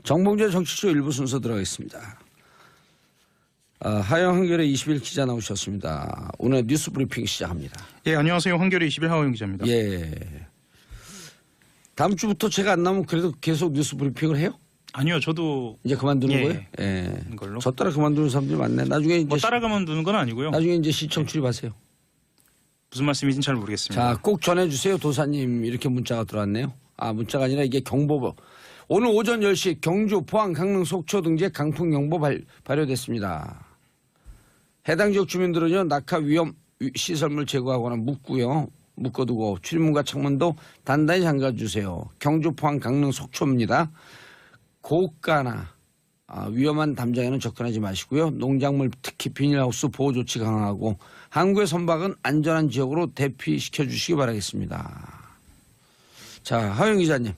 정봉재 정치쇼 일부 순서 들어가겠습니다. 하영 한겨레 20일 기자 나오셨습니다. 오늘 뉴스 브리핑 시작합니다. 예, 안녕하세요. 한겨레 20일 하영 기자입니다. 예. 다음 주부터 제가 안 나오면 그래도 계속 뉴스 브리핑을 해요? 아니요, 저도 이제 그만두는 예, 거예요? 예. 걸로. 저 따라 그만두는 사람들이 많네. 나중에 이제 뭐 따라가면 두는 건 아니고요. 나중에 이제 시청 출입하세요. 무슨 말씀인지는 잘 모르겠습니다. 자, 꼭 전해주세요, 도사님. 이렇게 문자가 들어왔네요. 문자가 아니라 이게 경보. 오늘 오전 10시 경주, 포항, 강릉, 속초 등지에 강풍경보 발효됐습니다. 해당 지역 주민들은요, 낙하 위험 시설물 제거하거나 묶어두고 출입문과 창문도 단단히 잠가주세요. 경주, 포항, 강릉, 속초입니다. 고가나 위험한 담장에는 접근하지 마시고요. 농작물 특히 비닐하우스 보호 조치 강화하고 항구의 선박은 안전한 지역으로 대피시켜 주시기 바라겠습니다. 자, 하영 기자님.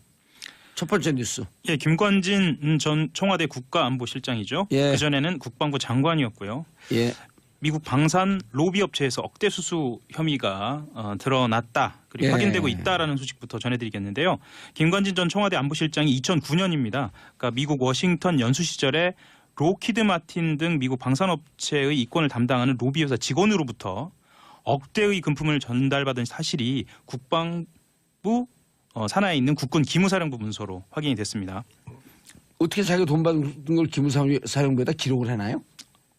첫 번째 뉴스. 예, 김관진 전 청와대 국가안보실장이죠. 예. 그전에는 국방부 장관이었고요. 예. 미국 방산 로비 업체에서 억대 수수 혐의가 드러났다. 그리고 예. 확인되고 있다라는 소식부터 전해드리겠는데요. 김관진 전 청와대 안보실장이 2009년입니다. 그러니까 미국 워싱턴 연수 시절에 로키드 마틴 등 미국 방산업체의 이권을 담당하는 로비 회사 직원으로부터 억대의 금품을 전달받은 사실이 국방부 산하에 있는 국군 기무사령부 문서로 확인이 됐습니다. 어떻게 자기가 돈 받은 걸 기무사령부에다 기록을 해놔요?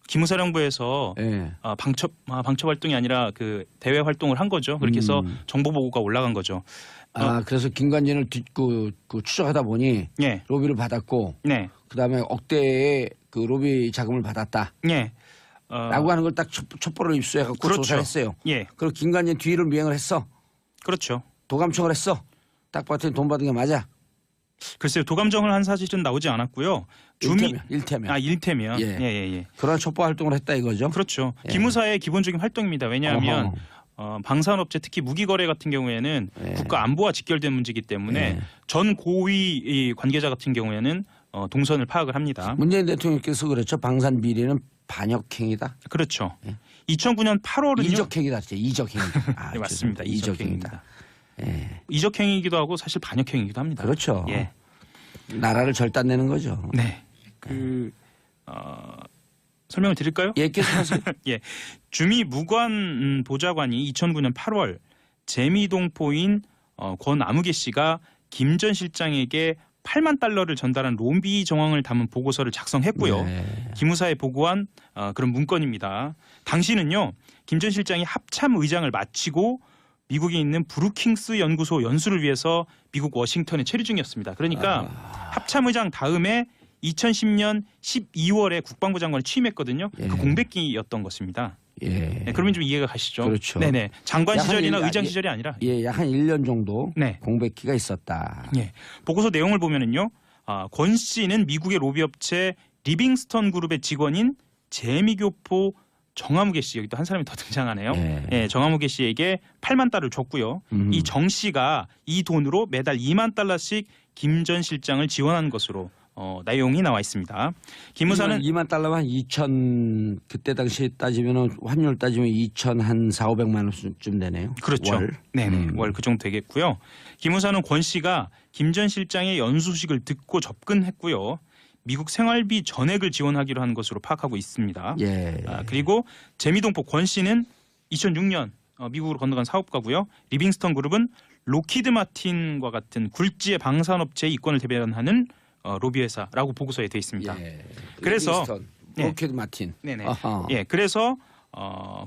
기무사령부에서 예. 방첩 활동이 아니라 그 대외 활동을 한 거죠. 그렇게 해서 정보 보고가 올라간 거죠. 그래서 김관진을 추적하다 보니 예. 로비를 받았고, 네. 그다음에 억대의 그 로비 자금을 받았다. 예. 라고 하는 걸 딱 첩보를 입수해갖고 그렇죠. 조사를 했어요. 예. 그리고 김관진 뒤를 미행을 했어. 그렇죠. 도감청을 했어. 딱 봤더니 돈 받은 게 맞아. 글쎄요. 도감정을 한 사실은 나오지 않았고요. 일테면. 일테면. 예. 예. 그런 첩보 활동을 했다 이거죠. 그렇죠. 예. 기무사의 기본적인 활동입니다. 왜냐하면 방산업체 특히 무기거래 같은 경우에는 예. 국가 안보와 직결된 문제이기 때문에 예. 전 고위 관계자 같은 경우에는 동선을 파악을 합니다. 문재인 대통령께서 그랬죠. 방산 비리는 반역행위다. 그렇죠. 2009년 8월은요. 이적행위다. 이적행위. 네, 맞습니다. 이적행위입니다. 예. 이적행위이기도 하고 사실 반역행위이기도 합니다. 그렇죠. 예. 나라를 절단내는 거죠. 네. 설명을 드릴까요? 예, 계속하세요. 예. 주미 무관 보좌관이 2009년 8월 재미동포인 권아무개 씨가 김 전 실장에게 8만 달러를 전달한 로비 정황을 담은 보고서를 작성했고요. 네. 기무사에 보고한 그런 문건입니다. 당시는요. 김 전 실장이 합참 의장을 마치고 미국에 있는 브루킹스 연구소 연수를 위해서 미국 워싱턴에 체류 중이었습니다. 그러니까 합참 의장 다음에 2010년 12월에 국방부 장관을 취임했거든요. 예. 그 공백기였던 것입니다. 예. 네, 그러면 좀 이해가 가시죠? 그렇죠. 네네. 장관 약간 시절이나 의장 시절이 아니라. 예, 약 한 1년 정도 네. 공백기가 있었다. 예. 보고서 내용을 보면은요. 권 씨는 미국의 로비업체 리빙스턴 그룹의 직원인 재미교포 정아무개 씨, 여기 또 한 사람이 더 등장하네요. 예, 정아무개 씨에게 8만 달러를 줬고요. 이 정 씨가 이 돈으로 매달 2만 달러씩 김 전 실장을 지원한 것으로 내용이 나와 있습니다. 기무사는 2만 달러면 2천 그때 당시 따지면은 환율 따지면 2천 한 4,500만 원쯤 되네요. 그렇죠. 월. 네네. 월 그 정도 되겠고요. 기무사는 권 씨가 김 전 실장의 연수 소식을 듣고 접근했고요. 미국 생활비 전액을 지원하기로 한 것으로 파악하고 있습니다. 예. 그리고 재미동포 권 씨는 2006년 미국으로 건너간 사업가고요. 리빙스턴 그룹은 로키드 마틴과 같은 굴지의 방산업체의 이권을 대변하는 로비 회사라고 보고서에 되어 있습니다. 예. 그래서 로켓 마틴. 네네. 아하. 예, 그래서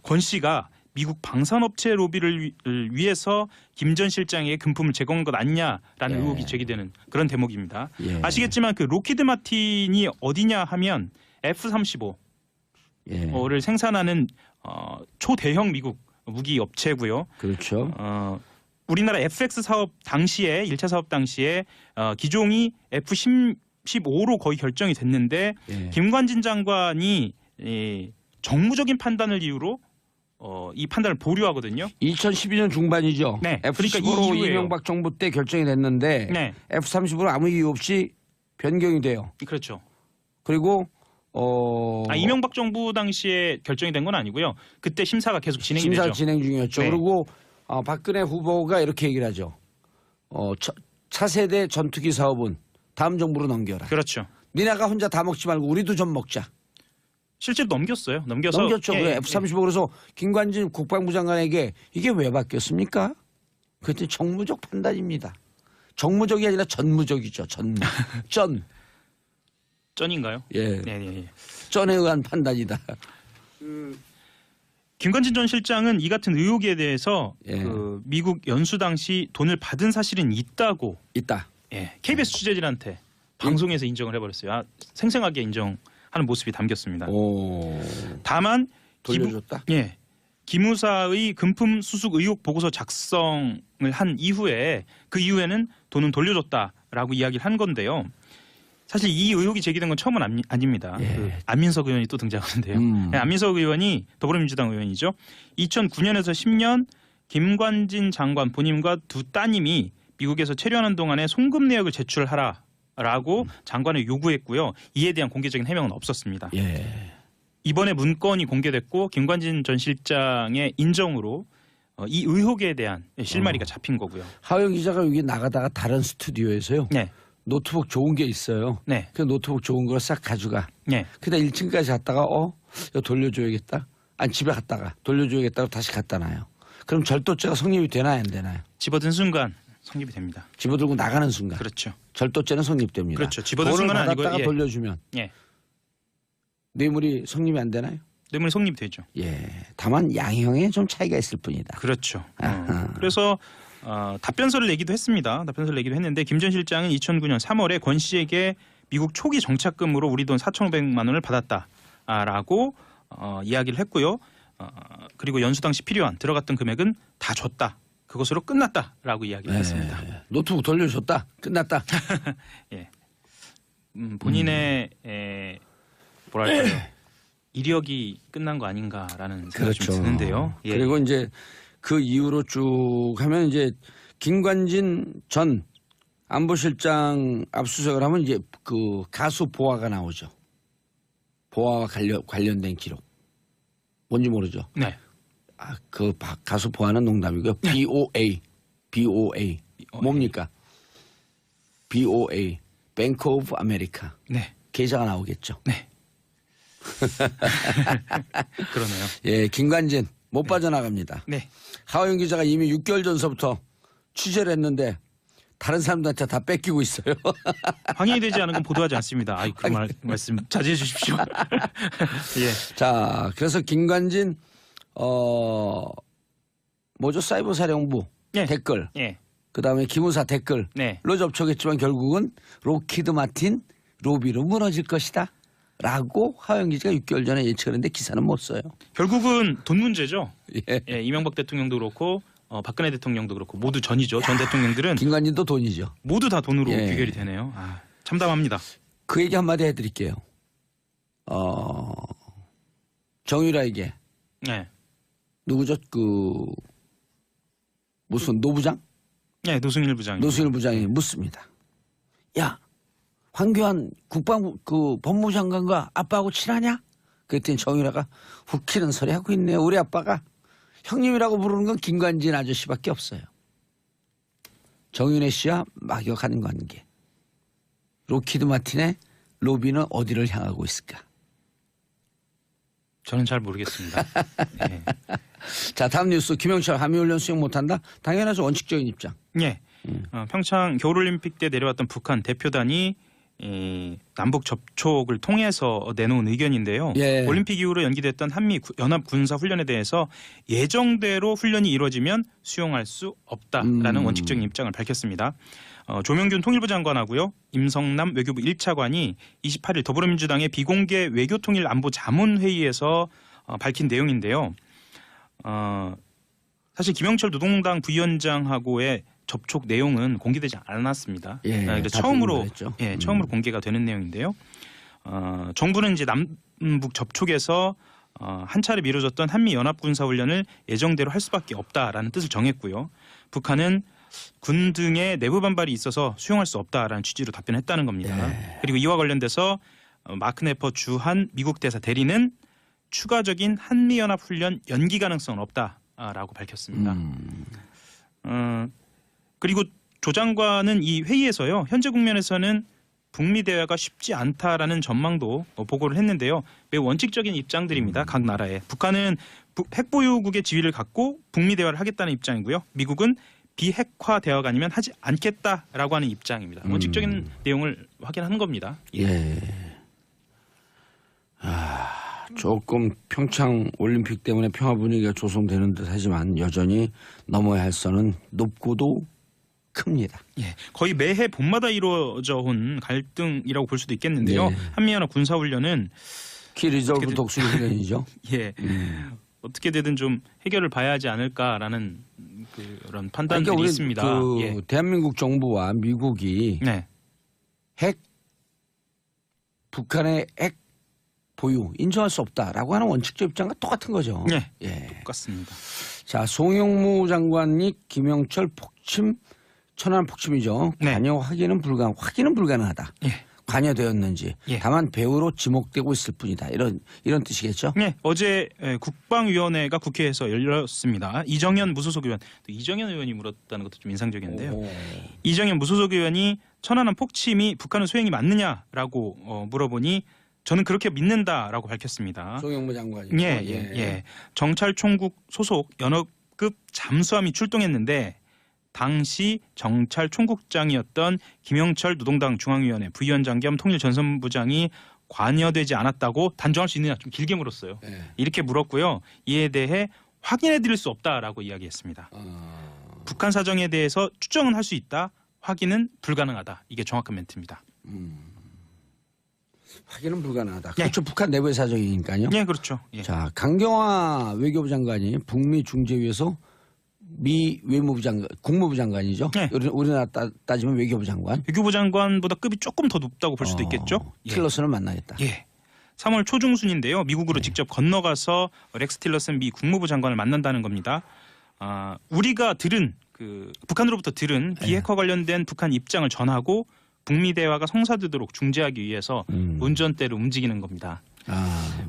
권 씨가 미국 방산업체 로비를 위해서 김 전 실장에게 금품을 제공한 것 아니냐라는 의혹이 제기되는 그런 대목입니다. 예. 아시겠지만 그 로키드 마틴이 어디냐 하면 F-35를 예. 생산하는 초대형 미국 무기 업체고요. 그렇죠. 우리나라 FX 사업 당시에 1차 사업 당시에 기종이 F-15로 거의 결정이 됐는데 예. 김관진 장관이 정무적인 판단을 이유로 이 판단을 보류하거든요. 2012년 중반이죠. 네. F-15로 그러니까 이 이후에요. 이명박 정부 때 결정이 됐는데 네. F-35로 아무 이유 없이 변경이 돼요. 그렇죠. 그리고 이명박 정부 당시에 결정이 된 건 아니고요. 그때 심사가 계속 진행이 심사 되죠. 진행 중이었죠. 네. 그리고 박근혜 후보가 이렇게 얘기를 하죠. 차세대 전투기 사업은 다음 정부로 넘겨라. 그렇죠. 니네가 혼자 다 먹지 말고 우리도 좀 먹자. 실제로 넘겼어요. 넘겼죠. 예, F-35 그래서 김관진 국방부 장관에게 이게 왜 바뀌었습니까? 그랬더니 정무적 판단입니다. 정무적이 아니라 전무적이죠. 전. 쩐인가요? 예. 예. 전에 의한 판단이다. 김관진 전 실장은 이 같은 의혹에 대해서 예. 그 미국 연수 당시 돈을 받은 사실은 있다고 있다. KBS 취재진한테 방송에서 인정을 해버렸어요. 생생하게 인정하는 모습이 담겼습니다. 오. 다만 돌려줬다. 기무사의 금품 수수 의혹 보고서 작성을 한 이후에 그 이후에는 돈은 돌려줬다라고 이야기를 한 건데요. 사실 이 의혹이 제기된 건 처음은 아닙니다. 예. 그 안민석 의원이 또 등장하는데요. 안민석 의원이 더불어민주당 의원이죠. 2009년에서 10년 김관진 장관 본인과 두 따님이 미국에서 체류하는 동안에 송금 내역을 제출하라라고 장관을 요구했고요. 이에 대한 공개적인 해명은 없었습니다. 예. 이번에 문건이 공개됐고 김관진 전 실장의 인정으로 이 의혹에 대한 실마리가 잡힌 거고요. 하영 기자가 여기 나가다가 다른 스튜디오에서요. 네. 노트북 좋은 게 있어요. 네. 그 노트북 좋은 걸 싹 가져가. 네. 그다 1층까지 갔다가 이거 돌려줘야겠다. 아니 집에 갔다가 돌려줘야겠다고 다시 갖다 놔요. 그럼 절도죄가 성립이 되나요 안 되나요? 집어든 순간 성립이 됩니다. 집어들고 나가는 순간. 그렇죠. 절도죄는 성립됩니다. 그렇죠. 집어든 돈을 순간은 아니고 받았다가 돌려주면 뇌물이 성립이 안 되나요? 뇌물이 성립이 되죠. 예. 다만 양형에 좀 차이가 있을 뿐이다. 그렇죠. 아하. 그래서 답변서를 내기도 했습니다. 답변서를 내기도 했는데 김 전 실장은 2009년 3월에 권 씨에게 미국 초기 정착금으로 우리 돈 4,500만 원을 받았다라고 이야기를 했고요. 그리고 연수 당시 필요한 들어갔던 금액은 다 줬다. 그것으로 끝났다라고 이야기를 했습니다. 노트북 돌려줬다. 끝났다. 예. 본인의 뭐랄까요. 이력이 끝난 거 아닌가라는 생각이 좀 드는데요. 예. 그리고 이제 그 이후로 쭉 하면 이제 김관진 전 안보실장 압수수색을 하면 이제 그 가수 보아가 나오죠. 보아와 관련된 기록. 뭔지 모르죠. 네. 그 가수 보아는 농담이고요. BOA. 뭡니까? BOA. Bank of America. 네. 계좌가 나오겠죠. 네. 그러네요. 예, 김관진 못 빠져나갑니다. 네. 하호영 기자가 이미 6개월 전서부터 취재를 했는데 다른 사람들한테 다 뺏기고 있어요. 확인이 되지 않은 건 보도하지 않습니다. 아이 그 말씀 자제해 주십시오. 예. 자, 그래서 김관진 뭐죠? 사이버 사령부 예. 댓글. 예. 그다음에 기무사 댓글로 네. 접촉했지만 결국은 로키드 마틴 로비로 무너질 것이다. 라고 하호영 기자가 6개월 전에 예측을 했는데 기사는 못 써요. 결국은 돈 문제죠. 예. 예, 이명박 대통령도 그렇고 박근혜 대통령도 그렇고 모두 전이죠. 전 대통령들은 김관진도 돈이죠. 모두 다 돈으로 예. 귀결이 되네요. 참담합니다. 그 얘기 한마디 해드릴게요. 정유라에게 네. 누구죠? 무슨 노부장? 네, 노승일 부장이. 노승일 부장이 묻습니다. 야, 황교안 국방부 법무부 장관과 아빠하고 친하냐? 그랬더니 정유라가 웃기는 소리 하고 있네요. 우리 아빠가 형님이라고 부르는 건 김관진 아저씨밖에 없어요. 정윤혜 씨와 막역하는 관계. 로키드 마틴의 로비는 어디를 향하고 있을까? 저는 잘 모르겠습니다. 네. 자, 다음 뉴스. 김영철 한미훈련 수행 못한다? 당연하죠. 원칙적인 입장. 네. 평창 겨울올림픽 때 내려왔던 북한 대표단이 남북 접촉을 통해서 내놓은 의견인데요. 예. 올림픽 이후로 연기됐던 한미 연합 군사 훈련에 대해서 예정대로 훈련이 이루어지면 수용할 수 없다라는 원칙적인 입장을 밝혔습니다. 조명균 통일부 장관하고요. 임성남 외교부 1차관이 28일 더불어민주당의 비공개 외교통일 안보 자문회의에서 밝힌 내용인데요. 사실 김영철 노동당 부위원장하고의 접촉 내용은 공개되지 않았습니다. 예, 처음으로 공개가 되는 내용인데요. 정부는 이제 남북 접촉에서 한 차례 미뤄졌던 한미 연합 군사 훈련을 예정대로 할 수밖에 없다라는 뜻을 정했고요. 북한은 군 등의 내부 반발이 있어서 수용할 수 없다라는 취지로 답변했다는 겁니다. 예. 그리고 이와 관련돼서 마크 네퍼 주한 미국 대사 대리는 추가적인 한미 연합 훈련 연기 가능성은 없다라고 밝혔습니다. 그리고 조 장관은 이 회의에서요. 현재 국면에서는 북미 대화가 쉽지 않다라는 전망도 보고를 했는데요. 매우 원칙적인 입장들입니다. 각 나라에. 북한은 핵보유국의 지위를 갖고 북미 대화를 하겠다는 입장이고요. 미국은 비핵화 대화가 아니면 하지 않겠다라고 하는 입장입니다. 원칙적인 내용을 확인하는 겁니다. 예. 조금 평창 올림픽 때문에 평화 분위기가 조성되는 듯하지만 여전히 넘어야 할 선은 높고도 큽니다. 예, 거의 매해 봄마다 이루어져 온 갈등이라고 볼 수도 있겠는데요. 네. 한미연합 군사훈련은 키 리저브 독수리 훈련이죠. 예, 어떻게 되든 좀 해결을 봐야 하지 않을까라는 그런 판단들이 그러니까 우리 있습니다. 예. 대한민국 정부와 미국이 네, 북한의 핵 보유 인정할 수 없다라고 하는 원칙적 입장과 똑같은 거죠. 네, 예. 똑같습니다. 자, 송영무 장관이 김영철 폭침 천안 폭침이죠. 네. 관여 확인은 불가능하다. 예. 관여되었는지 예. 다만 배우로 지목되고 있을 뿐이다. 이런 뜻이겠죠. 네, 어제 국방위원회가 국회에서 열렸습니다. 이정현 무소속 의원, 또 이정현 의원이 물었다는 것도 좀 인상적인데요. 이정현 무소속 의원이 천안함 폭침이 북한의 소행이 맞느냐라고 물어보니 저는 그렇게 믿는다라고 밝혔습니다. 송영무 장관이. 예. 정찰총국 소속 연합급 잠수함이 출동했는데 당시 정찰총국장이었던 김영철 노동당 중앙위원회 부위원장 겸 통일전선부장이 관여되지 않았다고 단정할 수 있느냐 좀 길게 물었어요. 예. 이렇게 물었고요. 이에 대해 확인해드릴 수 없다라고 이야기했습니다. 북한 사정에 대해서 추정은 할 수 있다. 확인은 불가능하다. 이게 정확한 멘트입니다. 확인은 불가능하다. 예. 그렇죠. 북한 내부의 사정이니까요. 네, 그렇죠. 예. 자, 강경화 외교부 장관이 북미 중재위에서 미 외무부 장관, 국무부 장관이죠. 네. 우리나라 따지면 외교부 장관. 외교부 장관보다 급이 조금 더 높다고 볼 수도 있겠죠. 틸러슨을 만나겠다. 예. 3월 초중순인데요. 미국으로 직접 건너가서 렉스 틸러슨 미 국무부 장관을 만난다는 겁니다. 우리가 들은 북한으로부터 들은 비핵화 관련된 북한 입장을 전하고 북미 대화가 성사되도록 중재하기 위해서 운전대를 움직이는 겁니다.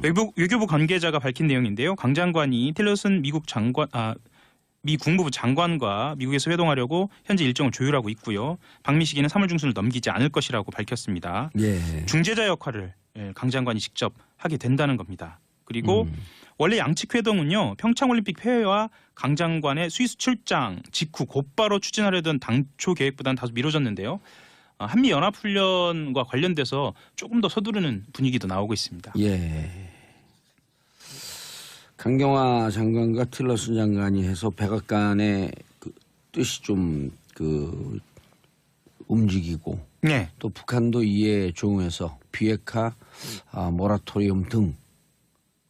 외교부 관계자가 밝힌 내용인데요. 강 장관이 틸러슨 미 국무부 장관과 미국에서 회동하려고 현재 일정을 조율하고 있고요. 방미 시기는 3월 중순을 넘기지 않을 것이라고 밝혔습니다. 예. 중재자 역할을 강 장관이 직접 하게 된다는 겁니다. 그리고 원래 양측 회동은요. 평창올림픽 폐회와 강 장관의 스위스 출장 직후 곧바로 추진하려던 당초 계획보다는 다소 미뤄졌는데요. 한미연합훈련과 관련돼서 조금 더 서두르는 분위기도 나오고 있습니다. 예. 강경화 장관과 틸러슨 장관이 해서 백악관의 뜻이 좀 움직이고 네. 또 북한도 이에 조응해서 비핵화 모라토리움 등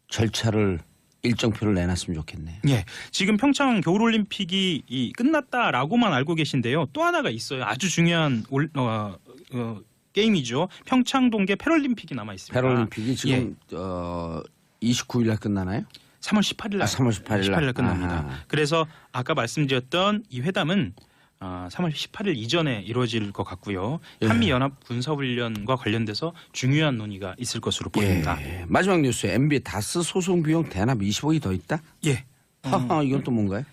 절차를 일정표를 내놨으면 좋겠네요. 예, 지금 평창 겨울올림픽이 끝났다라고만 알고 계신데요. 또 하나가 있어요. 아주 중요한 게임이죠. 평창 동계 패럴림픽이 남아 있습니다. 패럴림픽이 지금 29일 날 끝나나요? 3월 18일 날. 3월 18일 날 끝납니다. 아하. 그래서 아까 말씀드렸던 이 회담은 3월 18일 이전에 이루어질 것 같고요. 예. 한미연합 군사훈련과 관련돼서 중요한 논의가 있을 것으로 보입니다. 예. 마지막 뉴스. MB 다스 소송 비용 대납 20억이 더 있다? 예. 이건 또 뭔가요?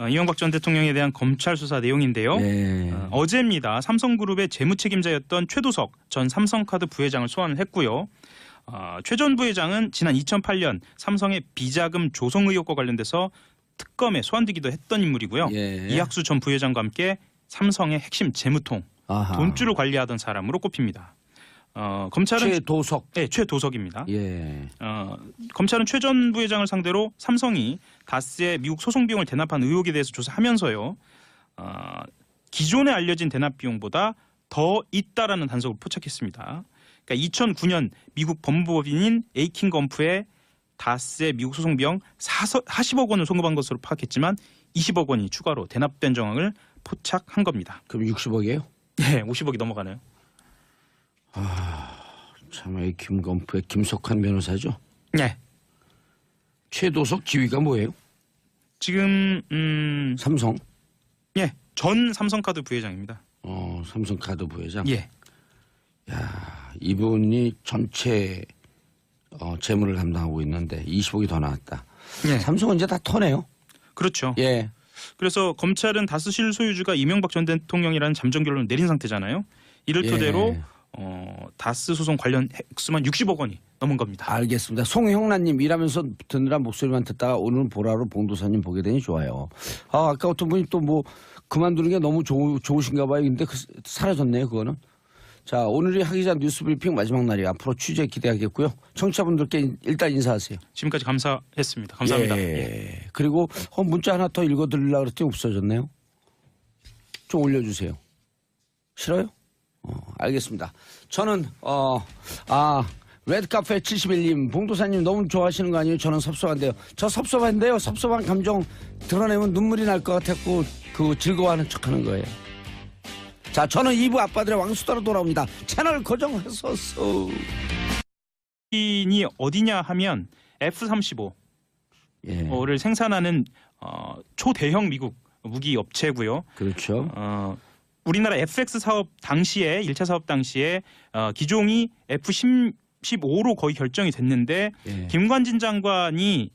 이명박 전 대통령에 대한 검찰 수사 내용인데요. 예. 어제입니다. 삼성그룹의 재무책임자였던 최도석 전 삼성카드 부회장을 소환을 했고요. 최 전 부회장은 지난 2008년 삼성의 비자금 조성 의혹과 관련돼서 특검에 소환되기도 했던 인물이고요. 예. 이학수 전 부회장과 함께 삼성의 핵심 재무통, 아하. 돈줄을 관리하던 사람으로 꼽힙니다. 검찰은 최도석. 네, 최도석입니다. 예. 검찰은 최 전 부회장을 상대로 삼성이 다스의 미국 소송 비용을 대납한 의혹에 대해서 조사하면서요. 기존에 알려진 대납 비용보다 더 있다라는 단서를 포착했습니다. 그러니까 2009년 미국 법무법인인 에이킹건프에 다스의 미국 소송 비용 40억 원을 송금한 것으로 파악했지만 20억 원이 추가로 대납된 정황을 포착한 겁니다. 그럼 60억이에요? 네, 50억이 넘어가네요. 참, 이 김건프의 김석환 변호사죠? 네. 최도석 지위가 뭐예요? 지금 삼성. 예, 전 삼성카드 부회장입니다. 삼성카드 부회장. 예. 야, 이분이 전체 재무를 담당하고 있는데 20억이 더 나왔다. 예. 삼성은 이제 다 터네요. 그렇죠. 예. 그래서 검찰은 다스 실소유주가 이명박 전 대통령이라는 잠정 결론을 내린 상태잖아요. 이를 예. 토대로 다스 소송 관련 액수만 60억 원이 넘은 겁니다. 알겠습니다. 송형란님 일하면서 듣느라 목소리만 듣다가 오늘은 보라로 봉도사님 보게 되니 좋아요. 아까 어떤 분이 또 뭐 그만두는 게 너무 좋으신가 봐요. 근데 사라졌네요. 그거는. 자, 오늘이 하기자 뉴스브리핑 마지막 날이 앞으로 취재 기대하겠고요. 청취자분들께 일단 인사하세요. 지금까지 감사했습니다. 감사합니다. 예. 그리고 문자 하나 더 읽어드리려고 그랬더니 없어졌네요. 좀 올려주세요. 싫어요? 알겠습니다. 저는 레드카페 71님 봉도사님 너무 좋아하시는 거 아니에요? 저는 섭섭한데요. 저 섭섭한데요. 섭섭한 감정 드러내면 눈물이 날 것 같았고 즐거워하는 척하는 거예요. 자, 저는 2부 아빠들의 왕수다로 돌아옵니다. 채널 고정했었어. 이 어디냐 하면 F-35를 예. 생산하는 초대형 미국 무기 업체고요. 그렇죠. 우리나라 FX 사업 당시에 1차 사업 당시에 기종이 F-15로 거의 결정이 됐는데 예. 김관진 장관이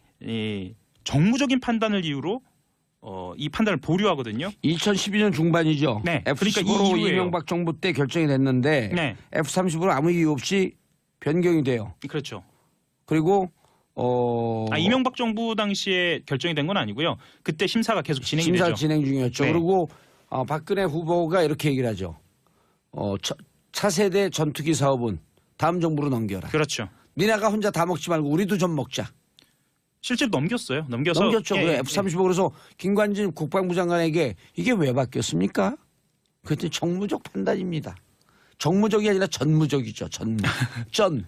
정무적인 판단을 이유로 이 판단을 보류하거든요. 2012년 중반이죠. 네. F-15로 그러니까 이 이후에요. 이명박 정부 때 결정이 됐는데 네. F-35로 아무 이유 없이 변경이 돼요. 그렇죠. 그리고 이명박 정부 당시에 결정이 된 건 아니고요. 그때 심사가 계속 진행이 심사 되죠. 진행 중이었죠. 네. 그리고 박근혜 후보가 이렇게 얘기를 하죠. 차세대 전투기 사업은 다음 정부로 넘겨라. 그렇죠. 니네가 혼자 다 먹지 말고 우리도 좀 먹자. 실제로 넘겼어요. 넘겼죠. 예, F-35 그래서 김관진 국방부 장관에게 이게 왜 바뀌었습니까? 그랬더니 정무적 판단입니다. 정무적이 아니라 전무적이죠. 전.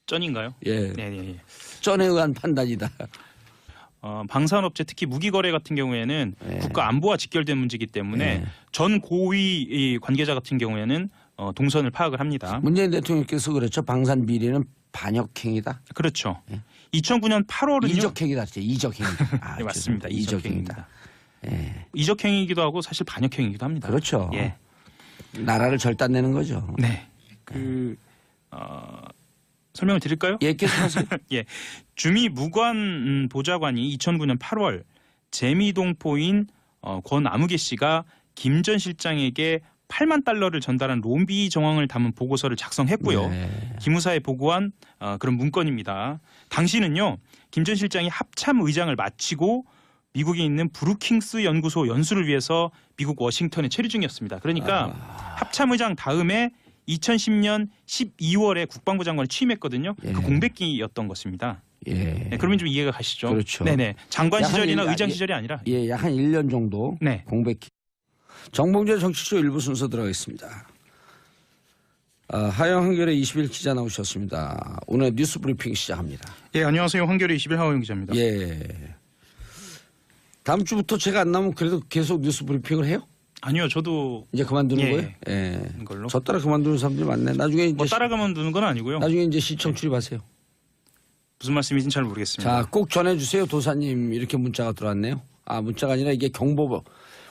쩐인가요? 예. 네. 전에 의한 판단이다. 방산업체 특히 무기 거래 같은 경우에는 네. 국가 안보와 직결된 문제이기 때문에 네. 전 고위 이 관계자 같은 경우에는 동선을 파악을 합니다. 문재인 대통령께서 그랬죠. 방산 비리는 반역행위다. 그렇죠. 2009년 8월은요. 이적행위다. 이적행위다. 네, 맞습니다. 이적행위다. 이적행위이기도 하고 사실 반역행위이기도 합니다. 그렇죠. 예. 나라를 절단내는 거죠. 네. 설명을 드릴까요? 예, 계속하세요. 예. 주미 무관 보좌관이 2009년 8월 재미동포인 권아무개 씨가 김 전 실장에게 8만 달러를 전달한 로비 정황을 담은 보고서를 작성했고요. 네. 기무사에 보고한 그런 문건입니다. 당시는요. 김 전 실장이 합참 의장을 마치고 미국에 있는 브루킹스 연구소 연수를 위해서 미국 워싱턴에 체류 중이었습니다. 그러니까 합참 의장 다음에 2010년 12월에 국방부 장관을 취임했거든요. 예. 그 공백기였던 것입니다. 예. 네, 그러면 좀 이해가 가시죠? 그렇죠. 네네. 장관 약간 시절이나 의장 시절이 아니라. 예, 약 한 1년 정도 네. 공백기. 정봉재 정치쇼 일부 순서 들어가겠습니다. 하영 한결의 20일 기자 나오셨습니다. 오늘 뉴스 브리핑 시작합니다. 예, 안녕하세요. 한겨레 20일 하호영 기자입니다. 예. 다음 주부터 제가 안 나오면 그래도 계속 뉴스 브리핑을 해요? 아니요, 저도 이제 그만두는 예. 거예요? 예. 걸로. 저 따라 그만두는 사람들이 많네. 나중에 이제 따라가면 두는 건 아니고요. 나중에 이제 시청 출입하세요. 무슨 말씀인지는 잘 모르겠습니다. 자, 꼭 전해주세요. 도사님 이렇게 문자가 들어왔네요. 문자가 아니라 이게 경보.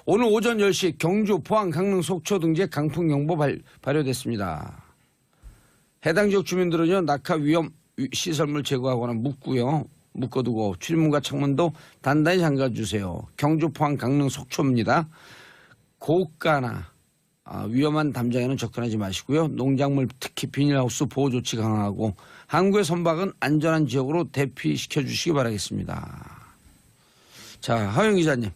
오늘 오전 10시 경주, 포항, 강릉, 속초 등지에 강풍경보 발효됐습니다. 해당 지역 주민들은요. 낙하 위험 시설물 제거하거나 묶어두고 출입문과 창문도 단단히 잠가주세요. 경주, 포항, 강릉, 속초입니다. 고가나 위험한 담장에는 접근하지 마시고요. 농작물 특히 비닐하우스 보호 조치 강화하고 항구의 선박은 안전한 지역으로 대피시켜 주시기 바라겠습니다. 자, 하영 기자님.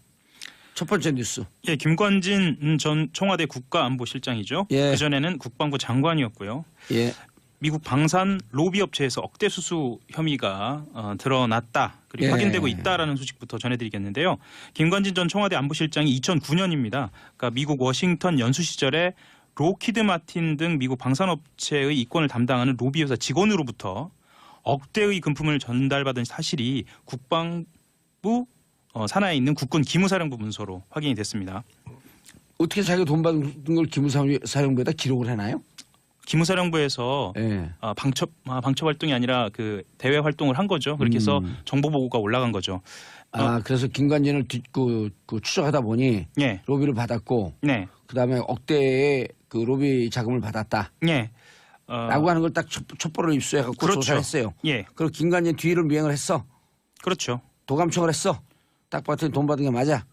첫 번째 뉴스. 예, 김관진 전 청와대 국가안보실장이죠. 예. 그전에는 국방부 장관이었고요. 예. 미국 방산 로비 업체에서 억대 수수 혐의가 드러났다. 그리고 예. 확인되고 있다라는 소식부터 전해드리겠는데요. 김관진 전 청와대 안보실장이 2009년입니다. 그러니까 미국 워싱턴 연수 시절에 로키드 마틴 등 미국 방산업체의 이권을 담당하는 로비 회사 직원으로부터 억대의 금품을 전달받은 사실이 국방부 산하에 있는 국군 기무사령부 문서로 확인이 됐습니다. 어떻게 자기가 돈 받은 걸 기무사령부에다 기록을 해놔요? 기무사령부에서 예. 방첩 활동이 아니라 그 대외 활동을 한 거죠. 그렇게 해서 정보 보고가 올라간 거죠. 그래서 김관진을 추적하다 보니 예, 로비를 받았고 네, 그다음에 억대의 그 로비 자금을 받았다. 예, 라고 하는 걸 딱 첩보를 입수해갖고 그렇죠. 조사했어요. 예, 그리고 김관진 뒤를 미행을 했어. 그렇죠. 도감청을 했어. 딱 봤더니 돈 받은 게 맞아.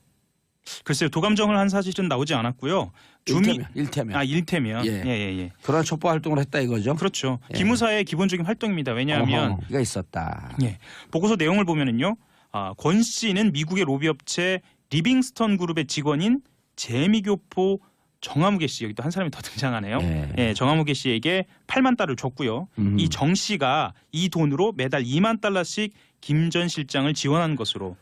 글쎄요, 도감정을 한 사실은 나오지 않았고요. 일테면. 일테면. 예. 예. 그런 첩보 활동을 했다 이거죠. 그렇죠. 예. 기무사의 기본적인 활동입니다. 왜냐하면 이가 있었다. 예. 보고서 내용을 보면은요. 권 씨는 미국의 로비업체 리빙스턴 그룹의 직원인 재미교포 정아무개 씨, 여기 또 한 사람이 더 등장하네요. 예, 정아무개 씨에게 8만 달러를 줬고요. 이 정 씨가 이 돈으로 매달 2만 달러씩 김 전 실장을 지원한 것으로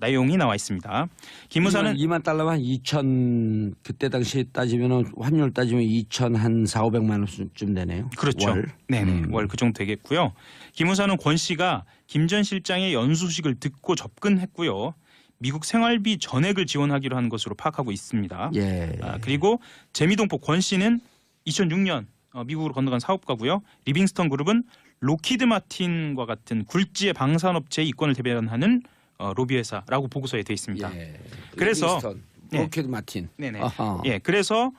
내용이 나와 있습니다. 기무사는 2만 달러면 2천 그때 당시 따지면은 환율 따지면 2천 한 4,500만 원쯤 되네요. 그렇죠. 월. 네네. 월 그 정도 되겠고요. 기무사는 권 씨가 김 전 실장의 연수식을 듣고 접근했고요. 미국 생활비 전액을 지원하기로 한 것으로 파악하고 있습니다. 예. 그리고 재미동포 권 씨는 2006년 미국으로 건너간 사업가고요. 리빙스턴 그룹은 로키드 마틴과 같은 굴지의 방산업체의 이권을 대변하는 로비 회사라고 보고서에 되어 있습니다. 예. 그래서 로켓 마틴. 네네. 아하. 예, 그래서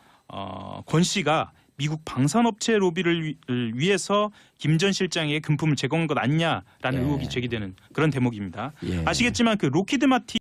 권 씨가 미국 방산업체 로비를 위해서 김 전 실장에게 금품을 제공한 것 아니냐라는 의혹이 제기되는 그런 대목입니다. 예. 아시겠지만 그 로키드 마틴